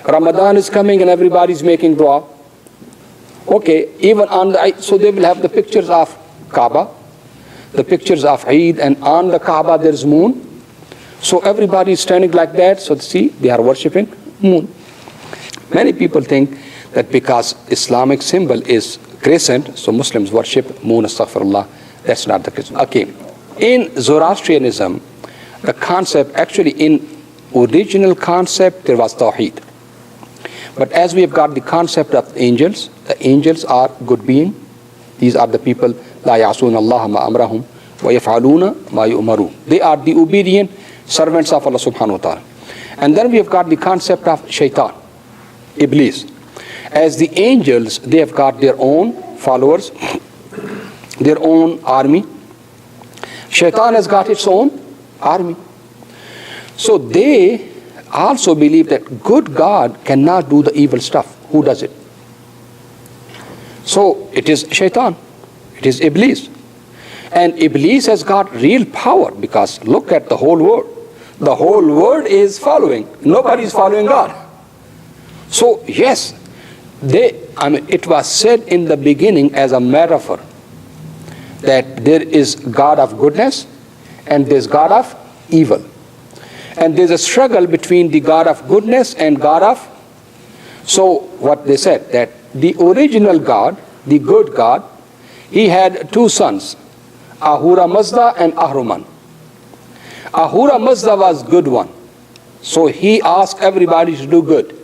Ramadan is coming and everybody's making dua. Okay, even on the, so they will have the pictures of Kaaba, the pictures of Eid, and on the Kaaba there's moon. So everybody is standing like that, so see, they are worshipping moon. Many people think that because Islamic symbol is crescent, so Muslims worship moon, astaghfirullah. That's not the case. Okay, in Zoroastrianism, the concept, actually in original concept, there was Tawheed. But as we have got the concept of angels, the angels are good beings. These are the people, لا يعصون الله ما أمرهم ويفعلون ما يؤمرون. They are the obedient servants of Allah subhanahu wa ta'ala. And then we have got the concept of shaitan, Iblis. As the angels, they have got their own followers, their own army. Shaitan has got its own army. So they also believe that good God cannot do the evil stuff. Who does it? So it is shaitan, it is Iblis. And Iblis has got real power, because look at the whole world. The whole world is following. Nobody is following God. So yes, it was said in the beginning as a metaphor that there is God of goodness and there is God of evil. And there's a struggle between the God of goodness and God of... So what they said, that the original God, the good God, he had two sons, Ahura Mazda and Ahriman. Ahura Mazda was good one, so he asked everybody to do good.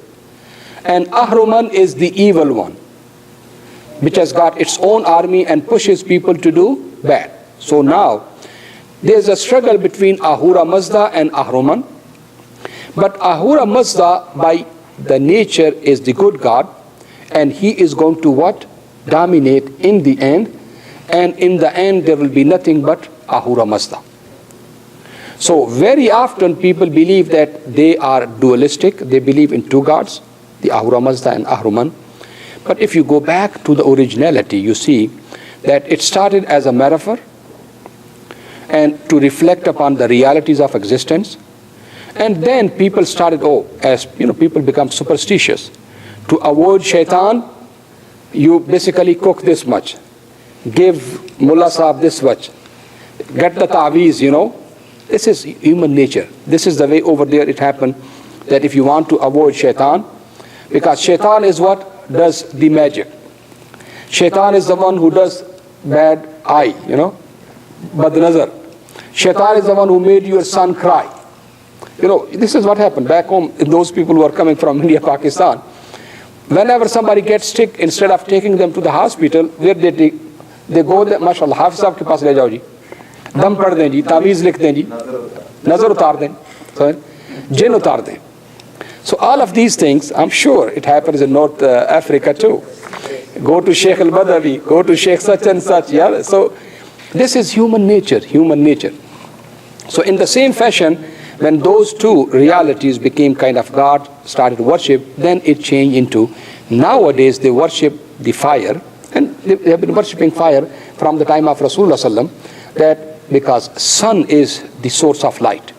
And Ahriman is the evil one, which has got its own army and pushes people to do bad. So now there's a struggle between Ahura Mazda and Ahriman. But Ahura Mazda by the nature is the good God, and he is going to what? Dominate in the end. And in the end there will be nothing but Ahura Mazda. So very often people believe that they are dualistic. They believe in two gods, the Ahura Mazda and Ahriman. But if you go back to the originality, you see that it started as a metaphor and to reflect upon the realities of existence. And then people started, as people become superstitious. To avoid shaitan, you basically cook this much. Give Mullah Sahib this much. Get the ta'weez, This is human nature. This is the way over there it happened, that if you want to avoid shaitan, because shaitan is what does the magic. Shaitan is the one who does bad eye, bad nazar. Shaitan is the one who made your son cry. This is what happened back home. Those people who are coming from India, Pakistan, whenever somebody gets sick, instead of taking them to the hospital, where they go there, mashallah, Hafiz sahab ke paas le jao ji, dam pad dein ji, taweez likh dein ji, nazar utar dein, jinn utar dein. So all of these things, I'm sure it happens in North Africa too. Go to Sheikh al-Badawi, go to Sheikh such and such. Yeah? So this is human nature, human nature. So in the same fashion, when those two realities became kind of God, started worship, then it changed into, nowadays they worship the fire, and they have been worshipping fire from the time of Rasulullah sallam, that because sun is the source of light.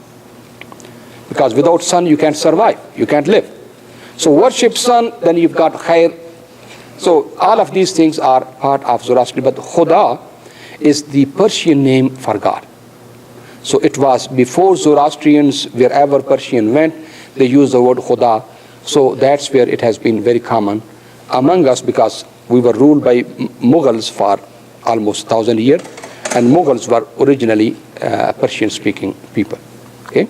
Because without sun you can't survive, you can't live. So worship sun, then you've got khair. So all of these things are part of Zoroastrian, but Khuda is the Persian name for God. So it was before Zoroastrians, wherever Persian went, they used the word Khuda. So that's where it has been very common among us, because we were ruled by Mughals for almost 1,000 years, and Mughals were originally Persian-speaking people. Okay.